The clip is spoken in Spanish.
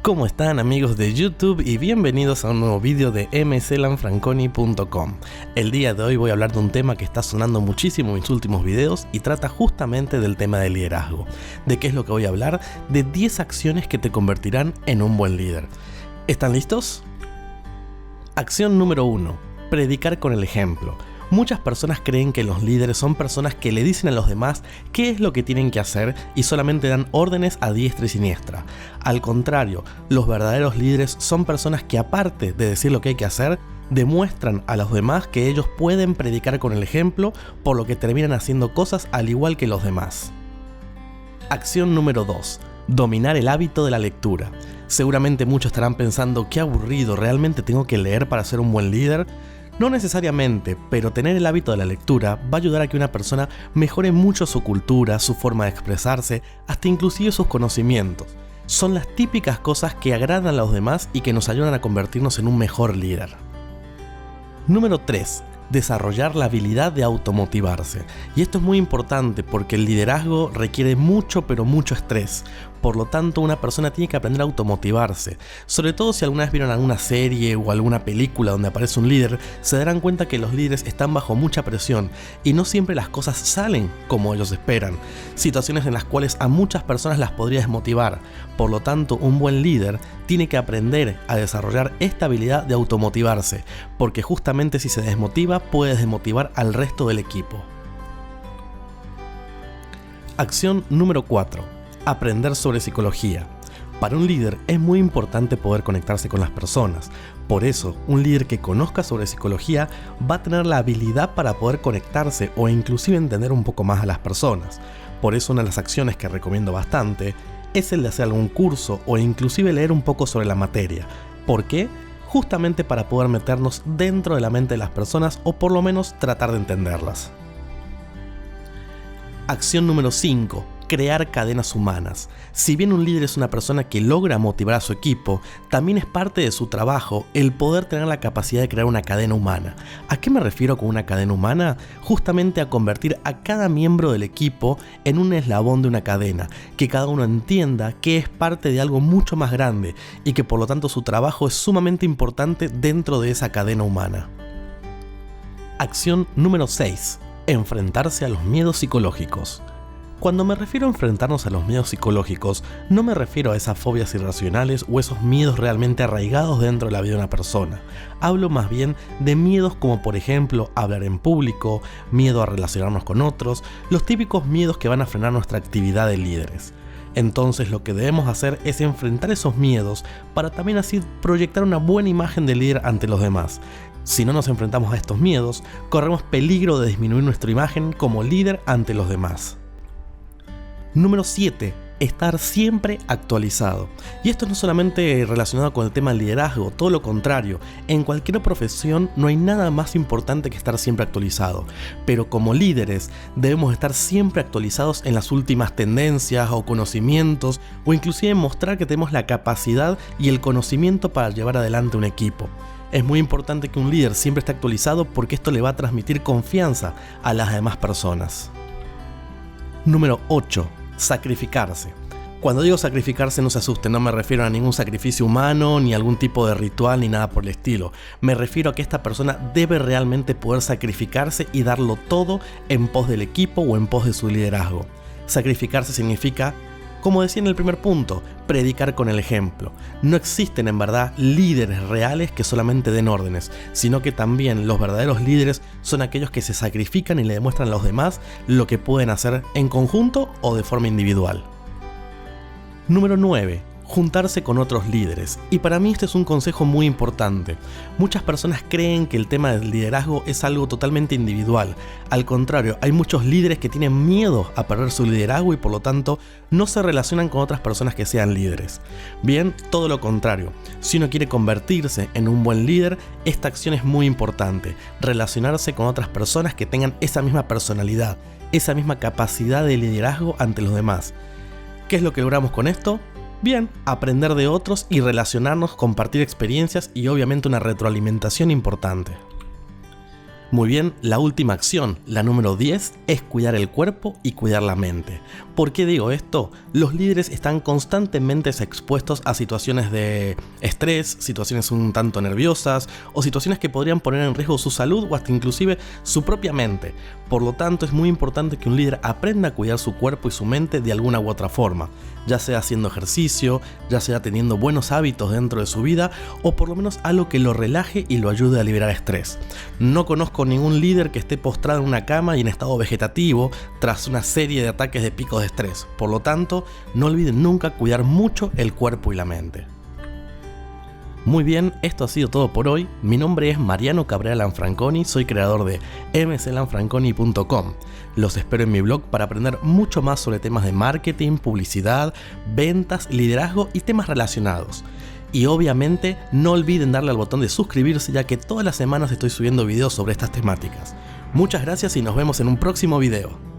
¿Cómo están amigos de YouTube? Y bienvenidos a un nuevo vídeo de mclanfranconi.com. El día de hoy voy a hablar de un tema que está sonando muchísimo en mis últimos videos y trata justamente del tema del liderazgo. ¿De qué es lo que voy a hablar? De 10 acciones que te convertirán en un buen líder. ¿Están listos? Acción número 1. Predicar con el ejemplo. Muchas personas creen que los líderes son personas que le dicen a los demás qué es lo que tienen que hacer y solamente dan órdenes a diestra y siniestra. Al contrario, los verdaderos líderes son personas que, aparte de decir lo que hay que hacer, demuestran a los demás que ellos pueden predicar con el ejemplo, por lo que terminan haciendo cosas al igual que los demás. Acción número 2. Dominar el hábito de la lectura. Seguramente muchos estarán pensando, qué aburrido, ¿realmente tengo que leer para ser un buen líder? No necesariamente, pero tener el hábito de la lectura va a ayudar a que una persona mejore mucho su cultura, su forma de expresarse, hasta inclusive sus conocimientos. Son las típicas cosas que agradan a los demás y que nos ayudan a convertirnos en un mejor líder. Número 3. Desarrollar la habilidad de automotivarse. Y esto es muy importante porque el liderazgo requiere mucho pero mucho estrés. Por lo tanto, una persona tiene que aprender a automotivarse. Sobre todo si alguna vez vieron alguna serie o alguna película donde aparece un líder, se darán cuenta que los líderes están bajo mucha presión y no siempre las cosas salen como ellos esperan. Situaciones en las cuales a muchas personas las podría desmotivar. Por lo tanto, un buen líder tiene que aprender a desarrollar esta habilidad de automotivarse, porque justamente si se desmotiva, puede desmotivar al resto del equipo. Acción número 4. Aprender sobre psicología. Para un líder es muy importante poder conectarse con las personas. Por eso, un líder que conozca sobre psicología va a tener la habilidad para poder conectarse o inclusive entender un poco más a las personas. Por eso, una de las acciones que recomiendo bastante es el de hacer algún curso o inclusive leer un poco sobre la materia. ¿Por qué? Justamente para poder meternos dentro de la mente de las personas o por lo menos tratar de entenderlas. Acción número 5. Crear cadenas humanas. Si bien un líder es una persona que logra motivar a su equipo, también es parte de su trabajo el poder tener la capacidad de crear una cadena humana. ¿A qué me refiero con una cadena humana? Justamente a convertir a cada miembro del equipo en un eslabón de una cadena, que cada uno entienda que es parte de algo mucho más grande y que por lo tanto su trabajo es sumamente importante dentro de esa cadena humana. Acción número 6. Enfrentarse a los miedos psicológicos. Cuando me refiero a enfrentarnos a los miedos psicológicos, no me refiero a esas fobias irracionales o esos miedos realmente arraigados dentro de la vida de una persona. Hablo más bien de miedos como por ejemplo hablar en público, miedo a relacionarnos con otros, los típicos miedos que van a frenar nuestra actividad de líderes. Entonces lo que debemos hacer es enfrentar esos miedos para también así proyectar una buena imagen de líder ante los demás. Si no nos enfrentamos a estos miedos, corremos peligro de disminuir nuestra imagen como líder ante los demás. Número 7. Estar siempre actualizado. Y esto no es solamente relacionado con el tema del liderazgo, todo lo contrario. En cualquier profesión no hay nada más importante que estar siempre actualizado. Pero como líderes debemos estar siempre actualizados en las últimas tendencias o conocimientos o inclusive mostrar que tenemos la capacidad y el conocimiento para llevar adelante un equipo. Es muy importante que un líder siempre esté actualizado porque esto le va a transmitir confianza a las demás personas. Número 8. Sacrificarse. Cuando digo sacrificarse no se asusten, no me refiero a ningún sacrificio humano, ni algún tipo de ritual, ni nada por el estilo. Me refiero a que esta persona debe realmente poder sacrificarse y darlo todo en pos del equipo o en pos de su liderazgo. Sacrificarse significa, como decía en el primer punto, predicar con el ejemplo. No existen en verdad líderes reales que solamente den órdenes, sino que también los verdaderos líderes son aquellos que se sacrifican y le demuestran a los demás lo que pueden hacer en conjunto o de forma individual. Número 9. Juntarse con otros líderes. Y para mí este es un consejo muy importante. Muchas personas creen que el tema del liderazgo es algo totalmente individual. Al contrario, hay muchos líderes que tienen miedo a perder su liderazgo y por lo tanto no se relacionan con otras personas que sean líderes. Bien, todo lo contrario. Si uno quiere convertirse en un buen líder, esta acción es muy importante. Relacionarse con otras personas que tengan esa misma personalidad, esa misma capacidad de liderazgo ante los demás. ¿Qué es lo que logramos con esto? Bien, aprender de otros y relacionarnos, compartir experiencias y obviamente una retroalimentación importante. Muy bien, la última acción, la número 10, es cuidar el cuerpo y cuidar la mente. ¿Por qué digo esto? Los líderes están constantemente expuestos a situaciones de estrés, situaciones un tanto nerviosas o situaciones que podrían poner en riesgo su salud o hasta inclusive su propia mente. Por lo tanto, es muy importante que un líder aprenda a cuidar su cuerpo y su mente de alguna u otra forma, ya sea haciendo ejercicio, ya sea teniendo buenos hábitos dentro de su vida o por lo menos algo que lo relaje y lo ayude a liberar estrés. No conozco ningún líder que esté postrado en una cama y en estado vegetativo tras una serie de ataques de picos de estrés. Por lo tanto, no olviden nunca cuidar mucho el cuerpo y la mente. Muy bien, esto ha sido todo por hoy. Mi nombre es Mariano Cabrera Lanfranconi, soy creador de mclanfranconi.com. Los espero en mi blog para aprender mucho más sobre temas de marketing, publicidad, ventas, liderazgo y temas relacionados. Y obviamente no olviden darle al botón de suscribirse, ya que todas las semanas estoy subiendo videos sobre estas temáticas. Muchas gracias y nos vemos en un próximo video.